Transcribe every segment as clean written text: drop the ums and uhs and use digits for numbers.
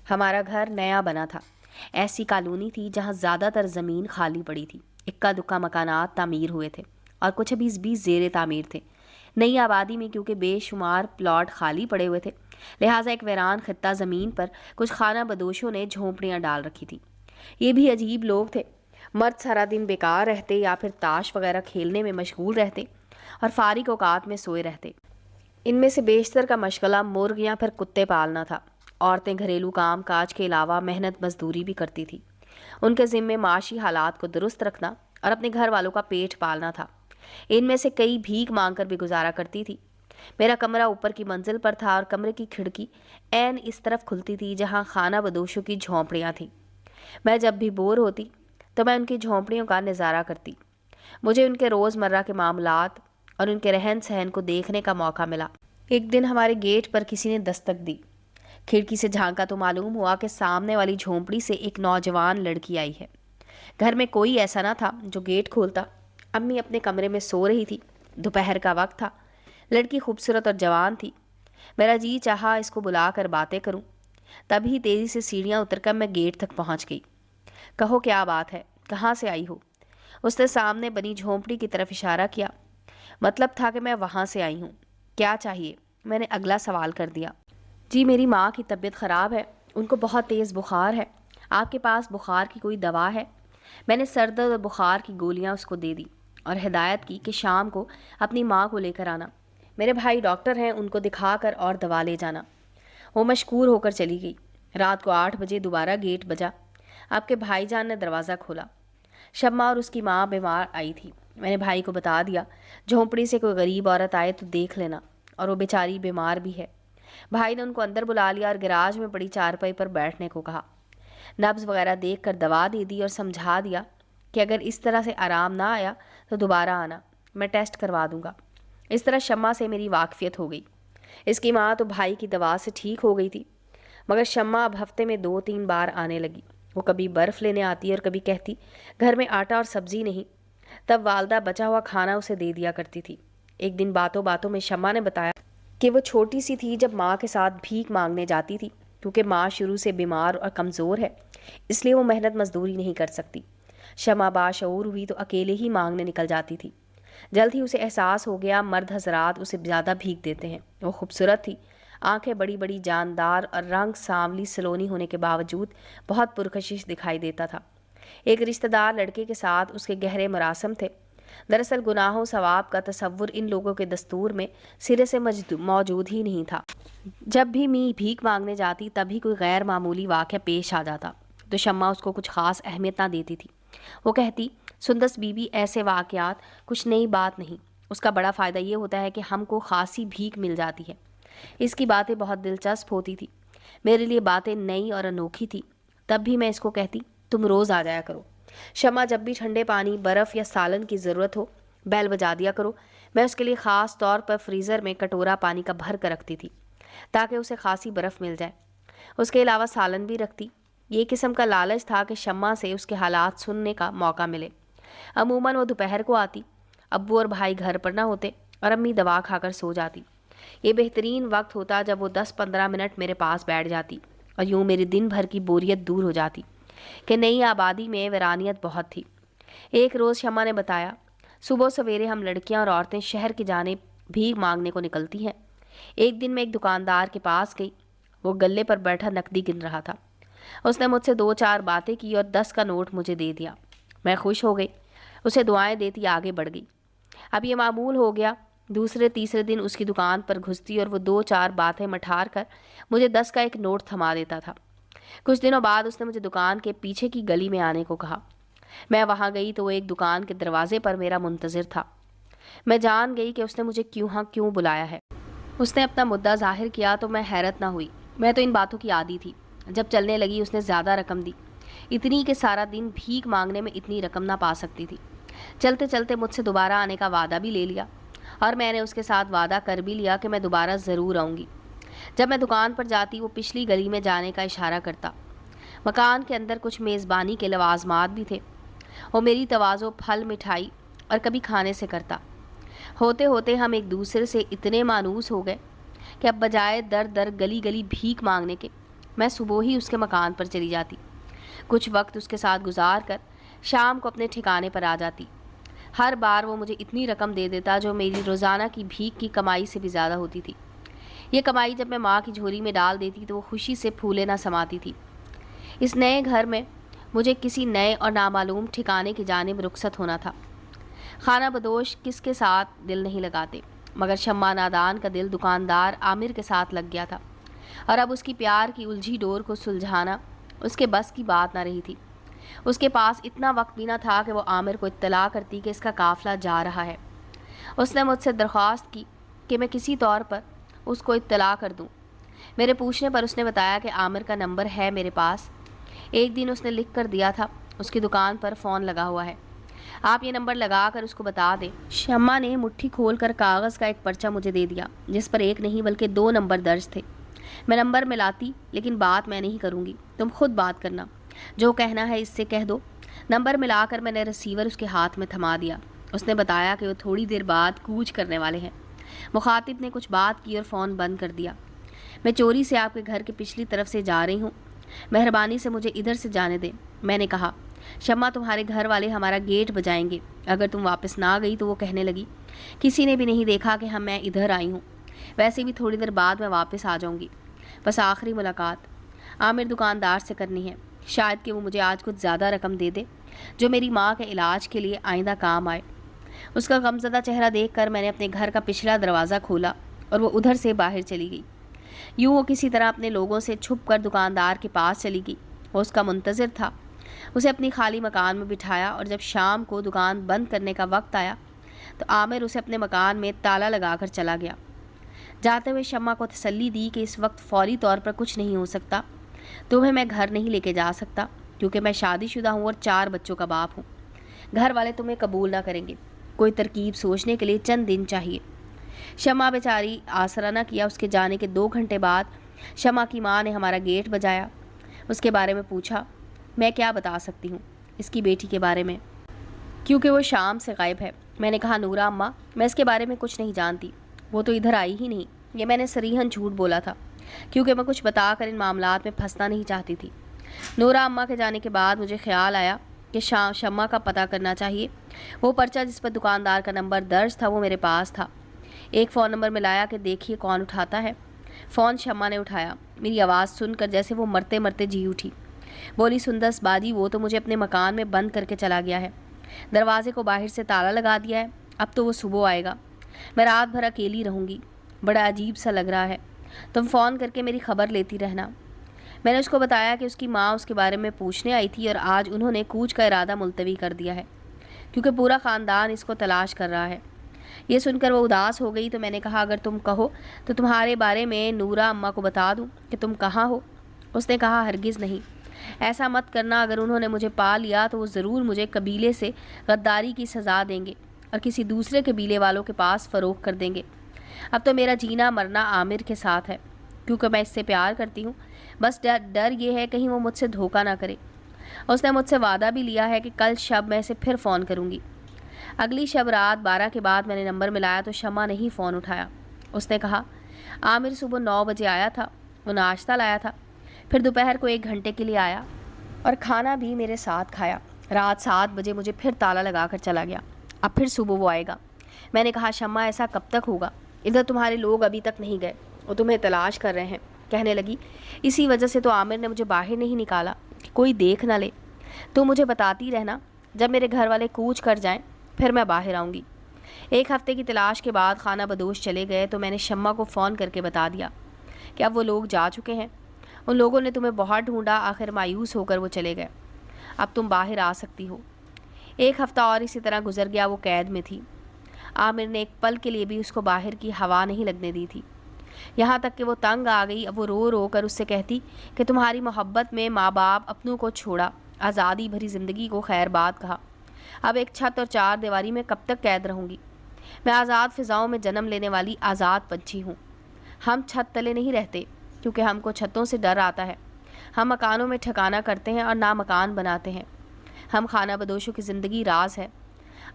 ہمارا گھر نیا بنا تھا۔ ایسی کالونی تھی جہاں زیادہ تر زمین خالی پڑی تھی، اکا دکا مکانات تعمیر ہوئے تھے اور کچھ ابھی بھی زیر تعمیر تھے۔ نئی آبادی میں کیونکہ بے شمار پلاٹ خالی پڑے ہوئے تھے، لہٰذا ایک ویران خطہ زمین پر کچھ خانہ بدوشوں نے جھونپڑیاں ڈال رکھی تھی۔ یہ بھی عجیب لوگ تھے۔ مرد سارا دن بیکار رہتے یا پھر تاش وغیرہ کھیلنے میں مشغول رہتے اور فارغ اوقات میں سوئے رہتے۔ ان میں سے بیشتر کا مشغلہ مرغ یا پھر کتے پالنا تھا۔ عورتیں گھریلو کام کاج کے علاوہ محنت مزدوری بھی کرتی تھی۔ ان کے ذمے معاشی حالات کو درست رکھنا اور اپنے گھر والوں کا پیٹ پالنا تھا۔ ان میں سے کئی بھیک مانگ کر بھی گزارا کرتی تھی۔ میرا کمرہ اوپر کی منزل پر تھا اور کمرے کی کھڑکی عین اس طرف کھلتی تھی جہاں خانہ بدوشوں کی جھونپڑیاں تھیں۔ میں جب بھی بور ہوتی تو میں ان کی جھونپڑیوں کا نظارہ کرتی۔ مجھے ان کے روز مرہ کے معاملات اور ان کے رہن سہن کو دیکھنے کا موقع ملا۔ ایک دن ہمارے گیٹ پر کسی نے دستک دی۔ کھڑکی سے جھانکا تو معلوم ہوا کہ سامنے والی جھونپڑی سے ایک نوجوان لڑکی آئی ہے۔ گھر میں کوئی ایسا نہ تھا جو گیٹ کھولتا۔ امی اپنے کمرے میں سو رہی تھی۔ دوپہر کا وقت تھا۔ لڑکی خوبصورت اور جوان تھی۔ میرا جی چاہا اس کو بلا کر باتیں کروں، تبھی تیزی سے سیڑھیاں اتر کر میں گیٹ تک پہنچ گئی۔ کہو کیا بات ہے، کہاں سے آئی ہو؟ اس نے سامنے بنی جھونپڑی کی طرف اشارہ کیا۔ مطلب تھا کہ میں وہاں سے آئی ہوں۔ کیا چاہیے؟ میں نے اگلا سوال کر دیا۔ جی میری ماں کی طبیعت خراب ہے، ان کو بہت تیز بخار ہے۔ آپ کے پاس بخار کی کوئی دوا ہے؟ میں نے سر درد اور بخار کی گولیاں اس کو دے دی اور ہدایت کی کہ شام کو اپنی ماں کو لے کر آنا۔ میرے بھائی ڈاکٹر ہیں، ان کو دکھا کر اور دوا لے جانا۔ وہ مشکور ہو کر چلی گئی۔ رات کو 8 بجے دوبارہ گیٹ بجا۔ آپ کے بھائی جان نے دروازہ کھولا۔ شمع اور اس کی ماں بیمار آئی تھی۔ میں نے بھائی کو بتا دیا، جھونپڑی سے کوئی غریب عورت آئے تو دیکھ لینا، اور وہ بیچاری بیمار بھی ہے۔ بھائی نے ان کو اندر بلا لیا اور گراج میں پڑی چارپائی پر بیٹھنے کو کہا۔ نبض وغیرہ دیکھ کر دوا دے دی اور سمجھا دیا کہ اگر اس طرح سے آرام نہ آیا تو دوبارہ آنا، میں ٹیسٹ کروا دوں گا۔ اس طرح شمع سے میری واقفیت ہو گئی۔ اس کی ماں تو بھائی کی دوا سے ٹھیک ہو گئی تھی، مگر شمع اب ہفتے میں 2-3 بار آنے لگی۔ وہ کبھی برف لینے آتی اور کبھی کہتی گھر میں آٹا اور سبزی نہیں۔ تب والدہ بچا ہوا کھانا اسے دے دیا کرتی تھی۔ ایک دن باتوں باتوں میں شمع نے بتایا کہ وہ چھوٹی سی تھی جب ماں کے ساتھ بھیک مانگنے جاتی تھی، کیونکہ ماں شروع سے بیمار اور کمزور ہے، اس لیے وہ محنت مزدوری نہیں کر سکتی۔ شمع باشعور ہوئی تو اکیلے ہی مانگنے نکل جاتی تھی۔ جلد ہی اسے احساس ہو گیا مرد حضرات اسے زیادہ بھیک دیتے ہیں۔ وہ خوبصورت تھی، آنکھیں بڑی بڑی جاندار اور رنگ سانولی سلونی ہونے کے باوجود بہت پرکشش دکھائی دیتا تھا۔ ایک رشتہ دار لڑکے کے ساتھ اس کے گہرے مراسم تھے۔ دراصل گناہوں ثواب کا تصور ان لوگوں کے دستور میں سرے سے موجود ہی نہیں تھا۔ جب بھی می بھیک مانگنے جاتی تبھی کوئی غیر معمولی واقعہ پیش آ جاتا تو شمع اس کو کچھ خاص اہمیت نہ دیتی تھی۔ وہ کہتی سندس بی بی ایسے واقعات کچھ نئی بات نہیں، اس کا بڑا فائدہ یہ ہوتا ہے کہ ہم کو خاصی بھیک مل جاتی ہے۔ اس کی باتیں بہت دلچسپ ہوتی تھی، میرے لیے باتیں نئی اور انوکھی تھی۔ تب بھی میں اس کو کہتی تم روز آ جایا کرو۔ شمع جب بھی ٹھنڈے پانی، برف یا سالن کی ضرورت ہو بیل بجا دیا کرو۔ میں اس کے لیے خاص طور پر فریزر میں کٹورا پانی کا بھر کر رکھتی تھی تاکہ اسے خاصی برف مل جائے۔ اس کے علاوہ سالن بھی رکھتی۔ یہ قسم کا لالچ تھا کہ شمع سے اس کے حالات سننے کا موقع ملے۔ عموماً وہ دوپہر کو آتی، ابو اور بھائی گھر پر نہ ہوتے اور امی دوا کھا کر سو جاتی۔ یہ بہترین وقت ہوتا جب وہ 10-15 منٹ میرے پاس بیٹھ جاتی اور یوں میری دن بھر کی بوریت دور ہو جاتی کہ نئی آبادی میں ویرانیت بہت تھی۔ ایک روز شمع نے بتایا صبح سویرے ہم لڑکیاں اور عورتیں شہر کی جانب بھیک مانگنے کو نکلتی ہیں۔ ایک دن میں ایک دکاندار کے پاس گئی، وہ گلے پر بیٹھا نقدی گن رہا تھا۔ اس نے مجھ سے 2-4 باتیں کی اور 10 کا نوٹ مجھے دے دیا۔ میں خوش ہو گئی، اسے دعائیں دیتی آگے بڑھ گئی۔ اب یہ معمول ہو گیا، دوسرے تیسرے دن اس کی دکان پر گھستی اور وہ 2-4 باتیں مٹھار کر مجھے 10 کا ایک نوٹ تھما دیتا تھا۔ کچھ دنوں بعد اس نے مجھے دکان کے پیچھے کی گلی میں آنے کو کہا۔ میں وہاں گئی تو وہ ایک دکان کے دروازے پر میرا منتظر تھا۔ میں جان گئی کہ اس نے مجھے کیوں بلایا ہے۔ اس نے اپنا مدعا ظاہر کیا تو میں حیرت نہ ہوئی، میں تو ان باتوں کی عادی تھی۔ جب چلنے لگی اس نے زیادہ رقم دی، اتنی کہ سارا دن بھیک مانگنے میں اتنی رقم نہ پا سکتی تھی۔ چلتے چلتے مجھ سے دوبارہ آنے کا وعدہ بھی لے لیا اور میں نے اس کے ساتھ وعدہ کر بھی لیا کہ میں دوبارہ ضرور آؤں گی۔ جب میں دکان پر جاتی وہ پچھلی گلی میں جانے کا اشارہ کرتا۔ مکان کے اندر کچھ میزبانی کے لوازمات بھی تھے۔ وہ میری تواضع پھل مٹھائی اور کبھی کھانے سے کرتا۔ ہوتے ہوتے ہم ایک دوسرے سے اتنے مانوس ہو گئے کہ اب بجائے در در گلی گلی بھیک مانگنے کے میں صبح ہی اس کے مکان پر چلی جاتی، کچھ وقت اس کے ساتھ گزار کر شام کو اپنے ٹھکانے پر آ جاتی۔ ہر بار وہ مجھے اتنی رقم دے دیتا جو میری روزانہ کی بھیک کی کمائی سے بھی زیادہ ہوتی تھی۔ یہ کمائی جب میں ماں کی جھولی میں ڈال دیتی تو وہ خوشی سے پھولے نہ سماتی تھی۔ اس نئے گھر میں مجھے کسی نئے اور نامعلوم ٹھکانے کی جانب رخصت ہونا تھا۔ خانہ بدوش کس کے ساتھ دل نہیں لگاتے، مگر شمع نادان کا دل دکاندار عامر کے ساتھ لگ گیا تھا، اور اب اس کی پیار کی الجھی ڈور کو سلجھانا اس کے بس کی بات نہ رہی تھی۔ اس کے پاس اتنا وقت بھی نہ تھا کہ وہ عامر کو اطلاع کرتی کہ اس کا قافلہ جا رہا ہے۔ اس نے مجھ سے درخواست کی کہ میں کسی طور پر اس کو اطلاع کر دوں۔ میرے پوچھنے پر اس نے بتایا کہ عامر کا نمبر ہے میرے پاس، ایک دن اس نے لکھ کر دیا تھا، اس کی دکان پر فون لگا ہوا ہے، آپ یہ نمبر لگا کر اس کو بتا دیں۔ شمع نے مٹھی کھول کر کاغذ کا ایک پرچہ مجھے دے دیا جس پر ایک نہیں بلکہ 2 نمبر درج تھے۔ میں نمبر ملاتی، لیکن بات میں نہیں کروں گی، تم خود بات کرنا، جو کہنا ہے اس سے کہہ دو۔ نمبر ملا کر میں نے ریسیور اس کے ہاتھ میں تھما دیا۔ اس نے بتایا کہ وہ تھوڑی دیر بعد کوچ کرنے والے ہیں۔ مخاطب نے کچھ بات کی اور فون بند کر دیا۔ میں چوری سے آپ کے گھر کے پچھلی طرف سے جا رہی ہوں، مہربانی سے مجھے ادھر سے جانے دیں، میں نے کہا۔ شمع تمہارے گھر والے ہمارا گیٹ بجائیں گے اگر تم واپس نہ گئی، تو وہ کہنے لگی، کسی نے بھی نہیں دیکھا کہ میں ادھر آئی ہوں، ویسے بھی تھوڑی دیر بعد میں واپس آ جاؤں گی، بس آخری ملاقات عامر دکاندار سے کرنی ہے، شاید کہ وہ مجھے آج کچھ زیادہ رقم دے دے جو میری ماں کے علاج کے لیے آئندہ کام آئے۔ اس کا غمزدہ چہرہ دیکھ کر میں نے اپنے گھر کا پچھلا دروازہ کھولا اور وہ ادھر سے باہر چلی گئی۔ یوں وہ کسی طرح اپنے لوگوں سے چھپ کر دکاندار کے پاس چلی گئی۔ وہ اس کا منتظر تھا۔ اسے اپنی خالی مکان میں بٹھایا اور جب شام کو دکان بند کرنے کا وقت آیا تو عامر اسے اپنے مکان میں تالا لگا کر چلا گیا۔ جاتے ہوئے شمع کو تسلی دی کہ اس وقت فوری طور پر کچھ نہیں ہو سکتا، تمہیں میں گھر نہیں لے کے جا سکتا کیونکہ میں شادی شدہ ہوں اور 4 بچوں کا باپ ہوں، گھر والے تمہیں قبول نہ کریں گے، کوئی ترکیب سوچنے کے لیے چند دن چاہیے۔ شمع بیچاری آسرا نہ کیا۔ اس کے جانے کے 2 گھنٹے بعد شمع کی ماں نے ہمارا گیٹ بجایا، اس کے بارے میں پوچھا۔ میں کیا بتا سکتی ہوں اس کی بیٹی کے بارے میں، کیونکہ وہ شام سے غائب ہے۔ میں نے کہا، نورا اماں، میں اس کے بارے میں کچھ نہیں جانتی، وہ تو ادھر آئی ہی نہیں۔ یہ میں نے صریحاً جھوٹ بولا تھا کیونکہ میں کچھ بتا کر ان معاملات میں پھنسنا نہیں چاہتی تھی۔ نورا اماں کے جانے کے بعد مجھے خیال آیا کہ شمع کا پتہ کرنا چاہیے۔ وہ پرچہ جس پر دکاندار کا نمبر درج تھا وہ میرے پاس تھا۔ ایک فون نمبر ملایا کہ دیکھیے کون اٹھاتا ہے۔ فون شمع نے اٹھایا۔ میری آواز سن کر جیسے وہ مرتے مرتے جی اٹھی۔ بولی، سندس باجی، وہ تو مجھے اپنے مکان میں بند کر کے چلا گیا ہے، دروازے کو باہر سے تالا لگا دیا ہے، اب تو وہ صبح آئے گا، میں رات بھر اکیلی رہوں گی، بڑا عجیب سا لگ رہا ہے، تم فون کر کے میری خبر لیتی رہنا۔ میں نے اس کو بتایا کہ اس کی ماں اس کے بارے میں پوچھنے آئی تھی اور آج انہوں نے کوچ کا ارادہ ملتوی کر دیا ہے کیونکہ پورا خاندان اس کو تلاش کر رہا ہے۔ یہ سن کر وہ اداس ہو گئی تو میں نے کہا، اگر تم کہو تو تمہارے بارے میں نورا اماں کو بتا دوں کہ تم کہاں ہو۔ اس نے کہا، ہرگز نہیں، ایسا مت کرنا، اگر انہوں نے مجھے پا لیا تو وہ ضرور مجھے قبیلے سے غداری کی سزا دیں گے اور کسی دوسرے قبیلے والوں کے پاس فروخت کر دیں گے۔ اب تو میرا جینا مرنا عامر کے ساتھ ہے کیونکہ میں اس سے پیار کرتی ہوں، بس ڈر یہ ہے کہیں وہ مجھ سے دھوکہ نہ کرے۔ اس نے مجھ سے وعدہ بھی لیا ہے کہ کل شب میں اسے پھر فون کروں گی۔ اگلی شب رات 12 کے بعد میں نے نمبر ملایا تو شمع نے ہی فون اٹھایا۔ اس نے کہا، عامر صبح 9 بجے آیا تھا، وہ ناشتہ لایا تھا، پھر دوپہر کو 1 گھنٹے کے لیے آیا اور کھانا بھی میرے ساتھ کھایا، رات 7 بجے مجھے پھر تالا لگا کر چلا گیا، اب پھر صبح وہ آئے گا۔ میں نے کہا، شمع ایسا کب تک ہوگا؟ ادھر تمہارے لوگ ابھی تک نہیں گئے، وہ تمہیں تلاش کر رہے ہیں۔ کہنے لگی، اسی وجہ سے تو عامر نے مجھے باہر نہیں نکالا کہ کوئی دیکھ نہ لے، تو مجھے بتاتی رہنا، جب میرے گھر والے کوچ کر جائیں پھر میں باہر آؤں گی۔ 1 ہفتے کی تلاش کے بعد خانہ بدوش چلے گئے تو میں نے شمع کو فون کر کے بتا دیا کہ اب وہ لوگ جا چکے ہیں، ان لوگوں نے تمہیں بہت ڈھونڈا، آخر مایوس ہو کر وہ چلے گئے، اب تم باہر آ سکتی ہو۔ 1 ہفتہ اور اسی طرح گزر گیا، وہ قید میں تھی۔ عامر نے ایک پل کے لیے بھی اس کو باہر کی ہوا نہیں لگنے دی تھی، یہاں تک کہ وہ تنگ آ گئی۔ اب وہ رو رو کر اس سے کہتی کہ تمہاری محبت میں ماں باپ اپنوں کو چھوڑا، آزادی بھری زندگی کو خیر بات کہا، اب ایک چھت اور 4 دیواری میں کب تک قید رہوں گی؟ میں آزاد فضاؤں میں جنم لینے والی آزاد پنچھی ہوں۔ ہم چھت تلے نہیں رہتے کیونکہ ہم کو چھتوں سے ڈر آتا ہے، ہم مکانوں میں ٹھکانہ کرتے ہیں اور نہ مکان بناتے ہیں، ہم خانہ بدوشوں کی زندگی راز ہے۔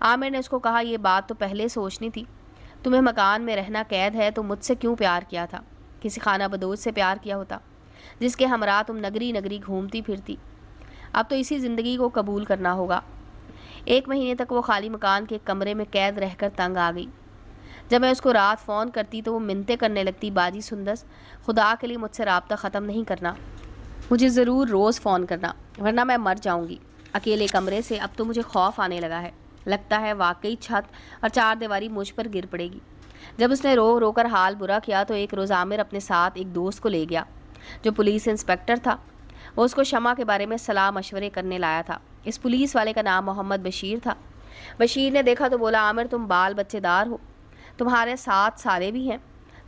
عامر نے اس کو کہا، یہ بات تو پہلے سوچنی تھی، تمہیں مکان میں رہنا قید ہے تو مجھ سے کیوں پیار کیا تھا؟ کسی خانہ بدوش سے پیار کیا ہوتا، جس کے ہمراہ تم نگری نگری گھومتی پھرتی۔ اب تو اسی زندگی کو قبول کرنا ہوگا۔ 1 مہینے تک وہ خالی مکان کے ایک کمرے میں قید رہ کر تنگ آ گئی۔ جب میں اس کو رات فون کرتی تو وہ منتیں کرنے لگتی، باجی سندس، خدا کے لیے مجھ سے رابطہ ختم نہیں کرنا، مجھے ضرور روز فون کرنا ورنہ میں مر جاؤں گی۔ اکیلے کمرے سے اب تو مجھے خوف آنے لگا ہے، لگتا ہے واقعی چھت اور 4 دیواری مجھ پر گر پڑے گی۔ جب اس نے رو رو کر حال برا کیا تو ایک روز عامر اپنے ساتھ ایک دوست کو لے گیا جو پولیس انسپکٹر تھا۔ وہ اس کو شمع کے بارے میں صلاح مشورے کرنے لایا تھا۔ اس پولیس والے کا نام محمد بشیر تھا۔ بشیر نے دیکھا تو بولا، عامر تم بال بچے دار ہو، تمہارے 7 سالے بھی ہیں،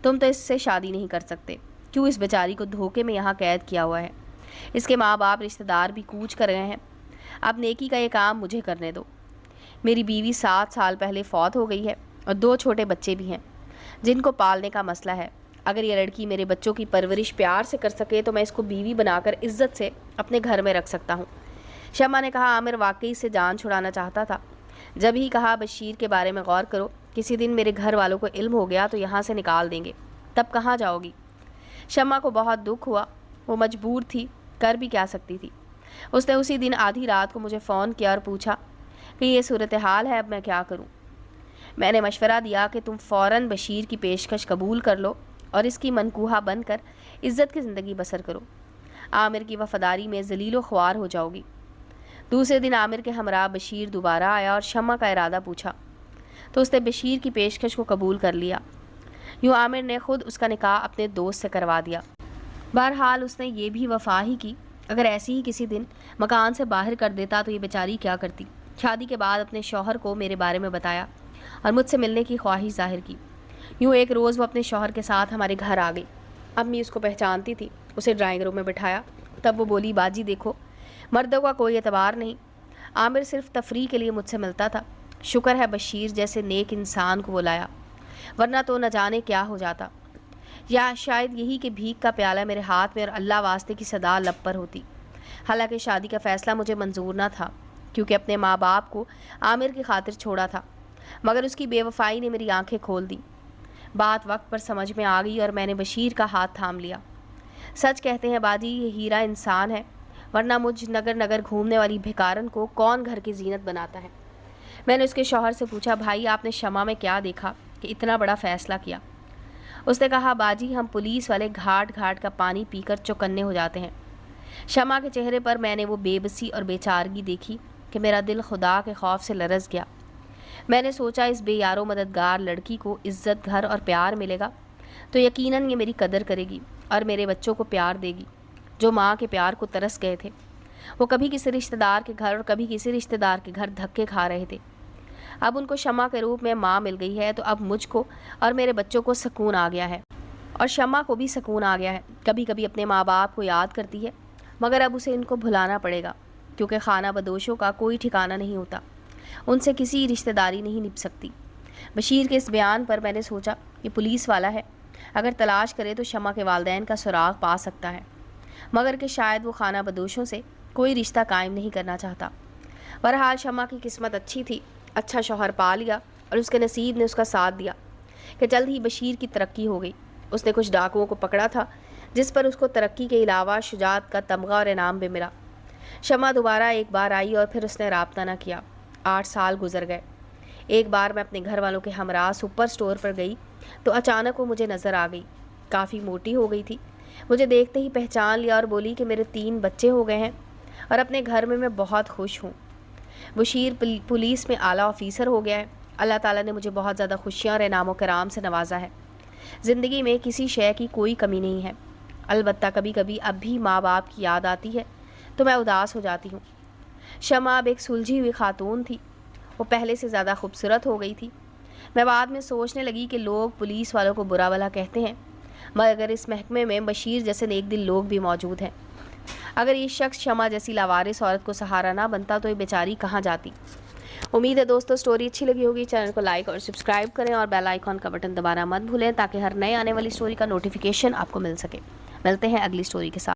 تم تو اس سے شادی نہیں کر سکتے، کیوں اس بیچاری کو دھوکے میں یہاں قید کیا ہوا ہے؟ اس کے ماں باپ رشتہ دار بھی کوچ کر گئے ہیں، اب نیکی کا یہ کام مجھے کرنے دو۔ میری بیوی 7 سال پہلے فوت ہو گئی ہے اور 2 چھوٹے بچے بھی ہیں جن کو پالنے کا مسئلہ ہے۔ اگر یہ لڑکی میرے بچوں کی پرورش پیار سے کر سکے تو میں اس کو بیوی بنا کر عزت سے اپنے گھر میں رکھ سکتا ہوں۔ شمع نے کہا، عامر واقعی سے جان چھڑانا چاہتا تھا۔ جب ہی کہا، بشیر کے بارے میں غور کرو، کسی دن میرے گھر والوں کو علم ہو گیا تو یہاں سے نکال دیں گے، تب کہاں جاؤ گی؟ شمع کو بہت دکھ ہوا، وہ مجبور تھی، کر بھی کیا سکتی تھی۔ اس نے اسی دن آدھی رات کو مجھے فون کیا اور پوچھا کہ یہ صورتحال ہے، اب میں کیا کروں؟ میں نے مشورہ دیا کہ تم فوراً بشیر کی پیشکش قبول کر لو اور اس کی منکوحہ بن کر عزت کی زندگی بسر کرو، عامر کی وفاداری میں ذلیل و خوار ہو جاؤ گی۔ دوسرے دن عامر کے ہمراہ بشیر دوبارہ آیا اور شمع کا ارادہ پوچھا تو اس نے بشیر کی پیشکش کو قبول کر لیا۔ یوں عامر نے خود اس کا نکاح اپنے دوست سے کروا دیا۔ بہرحال اس نے یہ بھی وفا ہی کی، اگر ایسی ہی کسی دن مکان سے باہر کر دیتا تو یہ بیچاری کیا کرتی۔ شادی کے بعد اپنے شوہر کو میرے بارے میں بتایا اور مجھ سے ملنے کی خواہش ظاہر کی۔ یوں ایک روز وہ اپنے شوہر کے ساتھ ہمارے گھر آ گئی۔ امی اس کو پہچانتی تھی، اسے ڈرائنگ روم میں بٹھایا، تب وہ بولی، باجی دیکھو، مردوں کا کوئی اعتبار نہیں، عامر صرف تفریح کے لیے مجھ سے ملتا تھا، شکر ہے بشیر جیسے نیک انسان کو بلایا، ورنہ تو نہ جانے کیا ہو جاتا، یا شاید یہی کہ بھیک کا پیالہ میرے ہاتھ میں اور اللہ واسطے کی صدا لب پر ہوتی۔ حالانکہ شادی کا فیصلہ مجھے منظور نہ تھا، کیونکہ اپنے ماں باپ کو عامر کی خاطر چھوڑا تھا، مگر اس کی بے وفائی نے میری آنکھیں کھول دیں۔ بات وقت پر سمجھ میں آ گئی اور میں نے بشیر کا ہاتھ تھام لیا۔ سچ کہتے ہیں باجی، یہ ہیرا انسان ہے، ورنہ مجھ نگر نگر گھومنے والی بھیکارن کو کون گھر کی زینت بناتا ہے؟ میں نے اس کے شوہر سے پوچھا، بھائی آپ نے شمع میں کیا دیکھا کہ اتنا بڑا فیصلہ کیا؟ اس نے کہا، باجی ہم پولیس والے گھاٹ گھاٹ کا پانی پی کر چوکنے ہو جاتے ہیں۔ شمع کے چہرے پر میں نے وہ بے بسی اور بے چارگی دیکھی کہ میرا دل خدا کے خوف سے لرز گیا۔ میں نے سوچا اس بے یار و مددگار لڑکی کو عزت، گھر اور پیار ملے گا تو یقیناً یہ میری قدر کرے گی اور میرے بچوں کو پیار دے گی جو ماں کے پیار کو ترس گئے تھے۔ وہ کبھی کسی رشتہ دار کے گھر اور کبھی کسی رشتہ دار کے گھر دھکے کھا رہے تھے، اب ان کو شمع کے روپ میں ماں مل گئی ہے تو اب مجھ کو اور میرے بچوں کو سکون آ گیا ہے اور شمع کو بھی سکون آ گیا ہے۔ کبھی کبھی اپنے ماں باپ کو یاد کرتی ہے، مگر اب اسے ان کو بھلانا پڑے گا، کیونکہ خانہ بدوشوں کا کوئی ٹھکانہ نہیں ہوتا، ان سے کسی رشتہ داری نہیں نبھ سکتی۔ بشیر کے اس بیان پر میں نے سوچا یہ پولیس والا ہے، اگر تلاش کرے تو شمع کے والدین کا سراغ پا سکتا ہے، مگر کہ شاید وہ خانہ بدوشوں سے کوئی رشتہ قائم نہیں کرنا چاہتا۔ بہرحال شمع کی قسمت اچھی تھی، اچھا شوہر پا لیا اور اس کے نصیب نے اس کا ساتھ دیا کہ جلد ہی بشیر کی ترقی ہو گئی۔ اس نے کچھ ڈاکوؤں کو پکڑا تھا جس پر اس کو ترقی کے علاوہ شجاعت کا تمغہ اور انعام بھی ملا۔ شمع دوبارہ ایک بار آئی اور پھر اس نے رابطہ نہ کیا۔ 8 سال گزر گئے۔ ایک بار میں اپنے گھر والوں کے ہمراہ سپر سٹور پر گئی تو اچانک وہ مجھے نظر آ گئی۔ کافی موٹی ہو گئی تھی، مجھے دیکھتے ہی پہچان لیا اور بولی کہ میرے 3 بچے ہو گئے ہیں اور اپنے گھر میں بہت خوش ہوں۔ بشیر پولیس میں اعلیٰ آفیسر ہو گیا ہے۔ اللہ تعالیٰ نے مجھے بہت زیادہ خوشیاں اور انعام و کرام سے نوازا ہے۔ زندگی میں کسی شے کی کوئی کمی نہیں ہے، البتہ کبھی کبھی اب بھی ماں باپ کی یاد آتی ہے تو میں اداس ہو جاتی ہوں۔ شمع اب ایک سلجھی ہوئی خاتون تھی، وہ پہلے سے زیادہ خوبصورت ہو گئی تھی۔ میں بعد میں سوچنے لگی کہ لوگ پولیس والوں کو برا بھلا کہتے ہیں، مگر اس محکمے میں بشیر جیسے نیک دل لوگ بھی موجود ہیں۔ اگر یہ شخص شمع جیسی لاوارث عورت کو سہارا نہ بنتا تو یہ بیچاری کہاں جاتی۔ امید ہے دوستو سٹوری اچھی لگی ہوگی، چینل کو لائک اور سبسکرائب کریں اور بیل آئیکن کا بٹن دبانا مت بھولیں تاکہ ہر نئے آنے والی سٹوری کا نوٹیفیکیشن آپ کو مل سکے۔ ملتے ہیں اگلی سٹوری کے ساتھ۔